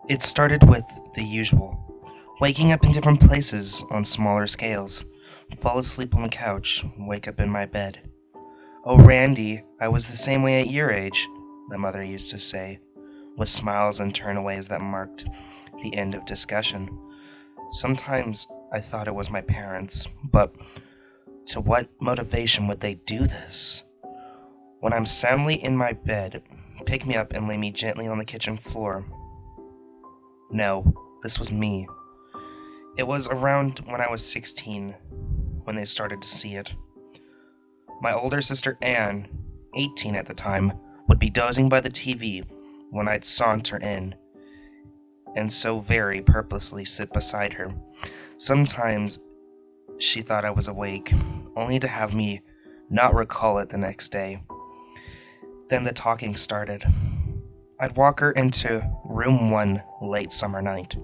It started with the usual. Waking up in different places on smaller scales. Fall asleep on the couch, wake up in my bed. Oh, Randy, I was the same way at your age, my mother used to say, with smiles and turnaways that marked the end of discussion. Sometimes I thought it was my parents, but to what motivation would they do this? When I'm soundly in my bed, pick me up and lay me gently on the kitchen floor. No, this was me. It was around when I was 16 when they started to see it. My older sister Anne, 18 at the time, would be dozing by the TV when I'd saunter in, and so very purposely sit beside her. Sometimes she thought I was awake, only to have me not recall it the next day. Then the talking started. I'd walk her into room 1 late summer night.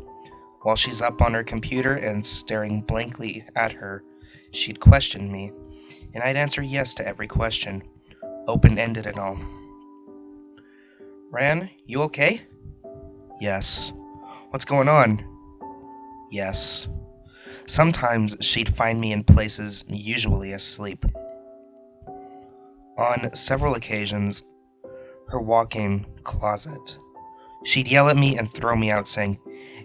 While she's up on her computer and staring blankly at her, she'd question me, and I'd answer yes to every question, open-ended and all. Ran, you okay? Yes. What's going on? Yes. Sometimes she'd find me in places usually asleep. On several occasions, her walk-in closet. She'd yell at me and throw me out saying,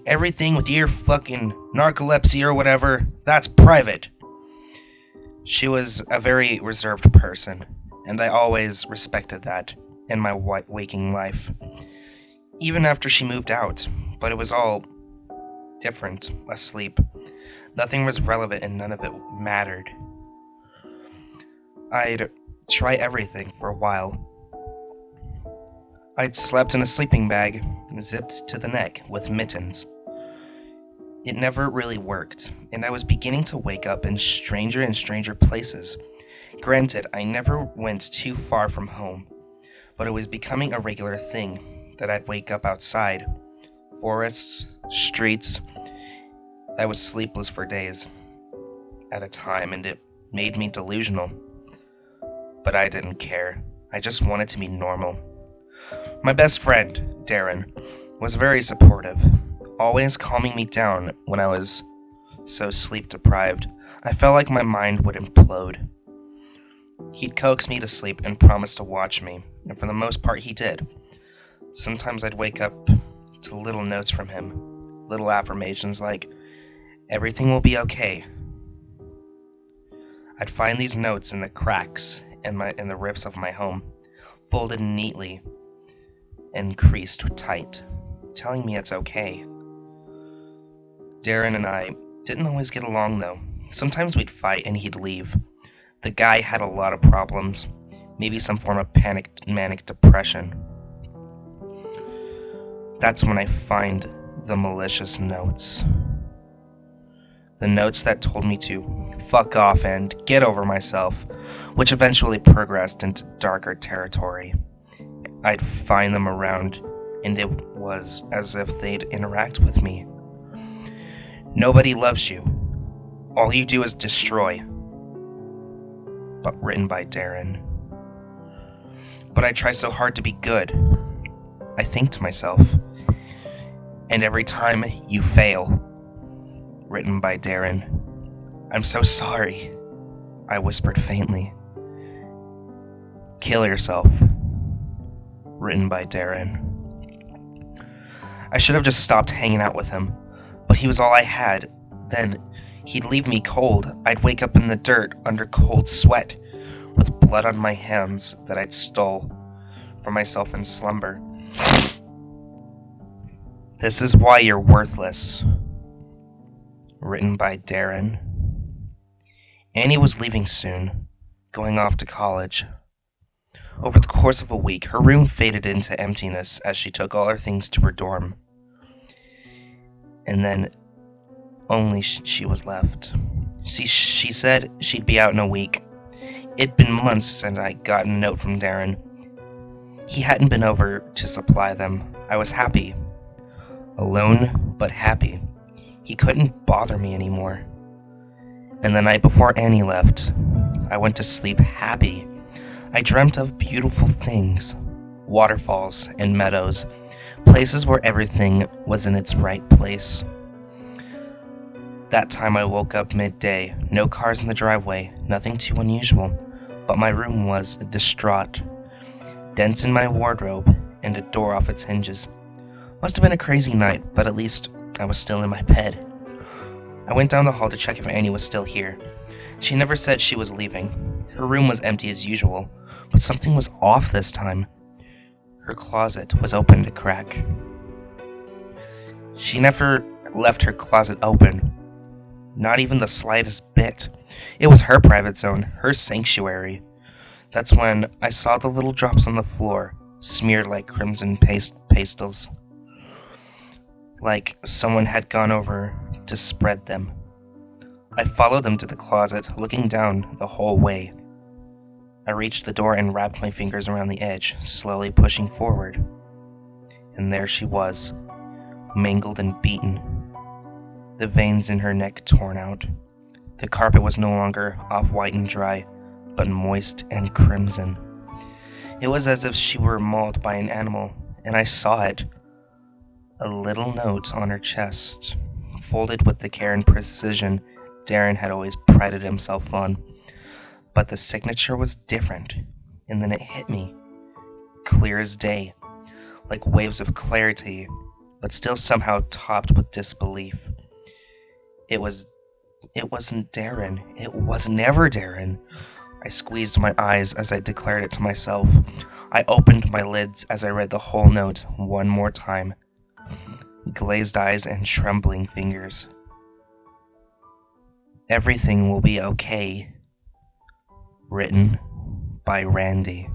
"Everything with your fucking narcolepsy or whatever, that's private." She was a very reserved person, and I always respected that in my waking life. Even after she moved out, but it was all different, asleep. Nothing was relevant and none of it mattered. I'd try everything for a while. I'd slept in a sleeping bag, zipped to the neck with mittens. It never really worked, and I was beginning to wake up in stranger and stranger places. Granted, I never went too far from home, but it was becoming a regular thing that I'd wake up outside. Forests, streets. I was sleepless for days at a time, and it made me delusional. But I didn't care. I just wanted to be normal. My best friend, Darren, was very supportive, always calming me down when I was so sleep-deprived. I felt like my mind would implode. He'd coax me to sleep and promise to watch me, and for the most part he did. Sometimes I'd wake up to little notes from him, little affirmations like, "Everything will be okay." I'd find these notes in the cracks in the rifts of my home, folded neatly and creased tight, telling me it's okay. Darren and I didn't always get along though. Sometimes we'd fight and he'd leave. The guy had a lot of problems, maybe some form of manic depression. That's when I find the malicious notes. The notes that told me to fuck off and get over myself, which eventually progressed into darker territory. I'd find them around, and it was as if they'd interact with me. "Nobody loves you. All you do is destroy." But written by Darren. "But I try so hard to be good," I think to myself. "And every time you fail." Written by Darren. "I'm so sorry," I whispered faintly. "Kill yourself." Written by Darren. I should have just stopped hanging out with him, but he was all I had. Then he'd leave me cold. I'd wake up in the dirt under cold sweat, with blood on my hands that I'd stole from myself in slumber. "This is why you're worthless." Written by Darren. Annie was leaving soon, going off to college. Over the course of a week, her room faded into emptiness as she took all her things to her dorm. And then only she was left. She said she'd be out in a week. It'd been months since I got a note from Darren. He hadn't been over to supply them. I was happy. Alone, but happy. He couldn't bother me anymore. And the night before Annie left, I went to sleep happy. I dreamt of beautiful things. waterfalls, and meadows, places where everything was in its right place. That time I woke up midday, no cars in the driveway, nothing too unusual, but my room was distraught. Dents in my wardrobe, and a door off its hinges. Must have been a crazy night, but at least I was still in my bed. I went down the hall to check if Annie was still here. She never said she was leaving. Her room was empty as usual, but something was off this time. Her closet was open a crack. She never left her closet open. Not even the slightest bit. It was her private zone, her sanctuary. That's when I saw the little drops on the floor, smeared like crimson pastels. Like someone had gone over to spread them. I followed them to the closet, looking down the whole way. I reached the door and wrapped my fingers around the edge, slowly pushing forward. And there she was, mangled and beaten. The veins in her neck torn out. The carpet was no longer off-white and dry, but moist and crimson. It was as if she were mauled by an animal, and I saw it. A little note on her chest, folded with the care and precision Darren had always prided himself on. But the signature was different, and then it hit me, clear as day, like waves of clarity, but still somehow topped with disbelief. It wasn't Darren. It was never Darren. I squeezed my eyes as I declared it to myself. I opened my lids as I read the whole note one more time. Glazed eyes and trembling fingers. Everything will be okay. Written by Randy.